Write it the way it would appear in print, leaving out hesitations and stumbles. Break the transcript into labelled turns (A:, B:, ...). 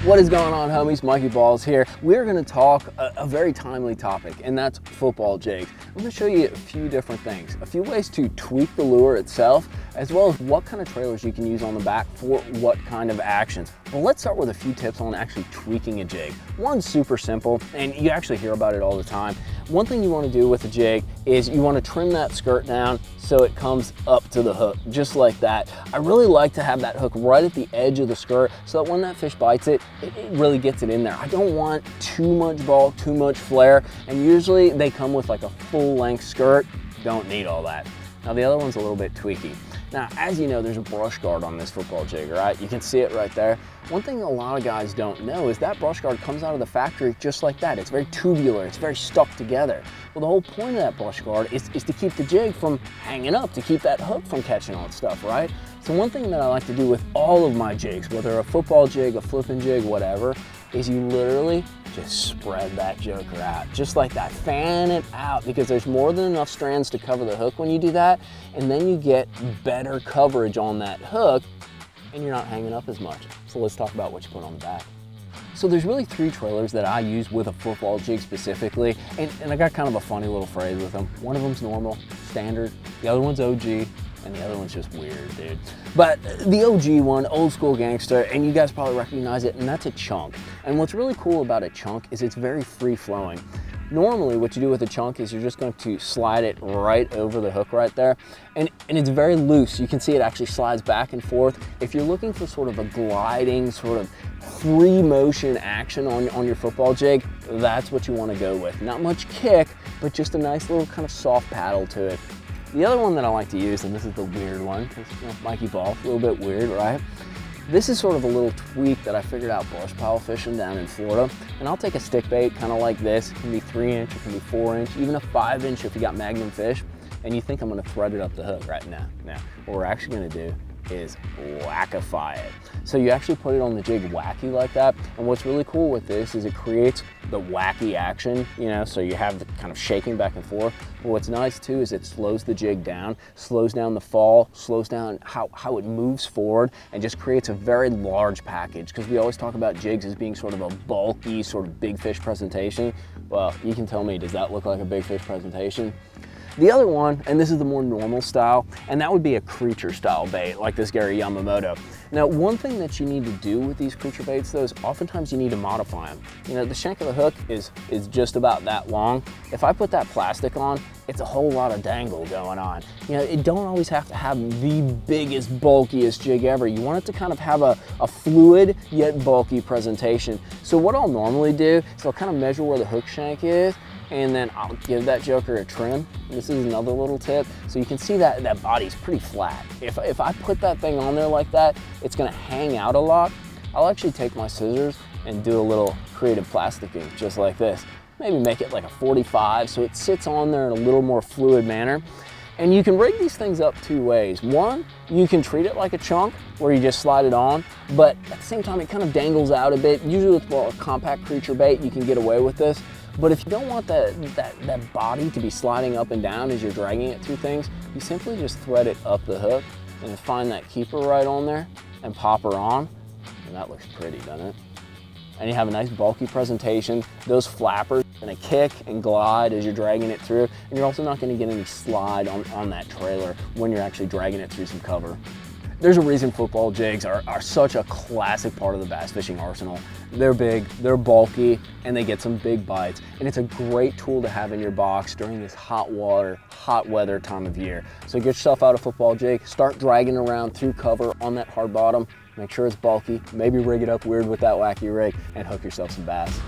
A: What is going on, homies? Mikey Balls here. We're going to talk a very timely topic, and that's football jigs. I'm going to show you a few different things, a few ways to tweak the lure itself, as well as what kind of trailers you can use on the back for what kind of actions. Well, let's start with a few tips on actually tweaking a jig. One's super simple, and you actually hear about it all the time. One thing you want to do with a jig is you want to trim that skirt down so it comes up to the hook, just like that. I really like to have that hook right at the edge of the skirt so that when that fish bites it, it really gets it in there. I don't want too much bulk, too much flare, and usually they come with like a full length skirt. Don't need all that. Now the other one's a little bit tweaky. Now, as you know, there's a brush guard on this football jig, right? You can see it right there. One thing a lot of guys don't know is that brush guard comes out of the factory just like that. It's very tubular, it's very stuck together. Well, the whole point of that brush guard is to keep the jig from hanging up, to keep that hook from catching on stuff, right? So one thing that I like to do with all of my jigs, whether a football jig, a flipping jig, whatever, is you literally just spread that joker out, just like that. Fan it out, because there's more than enough strands to cover the hook when you do that, and then you get better coverage on that hook, and you're not hanging up as much. So let's talk about what you put on the back. So there's really three trailers that I use with a football jig specifically, and I got kind of a funny little phrase with them. One of them's normal, standard, the other one's OG, and the other one's just weird, dude. But the OG one, old school gangster, and you guys probably recognize it, and that's a chunk. And what's really cool about a chunk is it's very free flowing. Normally what you do with a chunk is you're just going to slide it right over the hook right there, and it's very loose. You can see it actually slides back and forth. If you're looking for sort of a gliding, sort of free motion action on your football jig, that's what you want to go with. Not much kick, but just a nice little kind of soft paddle to it. The other one that I like to use, and this is the weird one, because you know, Mikey Ball, a little bit weird, right? This is sort of a little tweak that I figured out brush pile fishing down in Florida. And I'll take a stick bait kind of like this. It can be 3-inch, it can be 4-inch, even a 5-inch if you got magnum fish. And you think I'm gonna thread it up the hook right now. Now, what we're actually gonna do is wackify it. So you actually put it on the jig wacky like that. And what's really cool with this is it creates the wacky action, you know, so you have the kind of shaking back and forth. But what's nice too is it slows the jig down, slows down the fall, slows down how it moves forward, and just creates a very large package. Because we always talk about jigs as being sort of a bulky, sort of big fish presentation. Well, you can tell me, does that look like a big fish presentation? The other one, and this is the more normal style, and that would be a creature style bait, like this Gary Yamamoto. Now, one thing that you need to do with these creature baits though is oftentimes you need to modify them. You know, the shank of the hook is just about that long. If I put that plastic on, it's a whole lot of dangle going on. You know, it don't always have to have the biggest, bulkiest jig ever. You want it to kind of have a fluid yet bulky presentation. So what I'll normally do is I'll kind of measure where the hook shank is, and then I'll give that joker a trim. This is another little tip. So you can see that body's pretty flat. If I put that thing on there like that, it's gonna hang out a lot. I'll actually take my scissors and do a little creative plasticking, just like this. Maybe make it like a 45 so it sits on there in a little more fluid manner. And you can rig these things up two ways. One, you can treat it like a chunk where you just slide it on, but at the same time it kind of dangles out a bit. Usually with more a compact creature bait, you can get away with this. But if you don't want that body to be sliding up and down as you're dragging it through things, you simply just thread it up the hook and find that keeper right on there and pop her on. And that looks pretty, doesn't it? And you have a nice bulky presentation. Those flappers and a kick and glide as you're dragging it through. And you're also not gonna get any slide on that trailer when you're actually dragging it through some cover. There's a reason football jigs are such a classic part of the bass fishing arsenal. They're big, they're bulky, and they get some big bites. And it's a great tool to have in your box during this hot water, hot weather time of year. So get yourself out a football jig, start dragging around through cover on that hard bottom, make sure it's bulky, maybe rig it up weird with that wacky rig, and hook yourself some bass.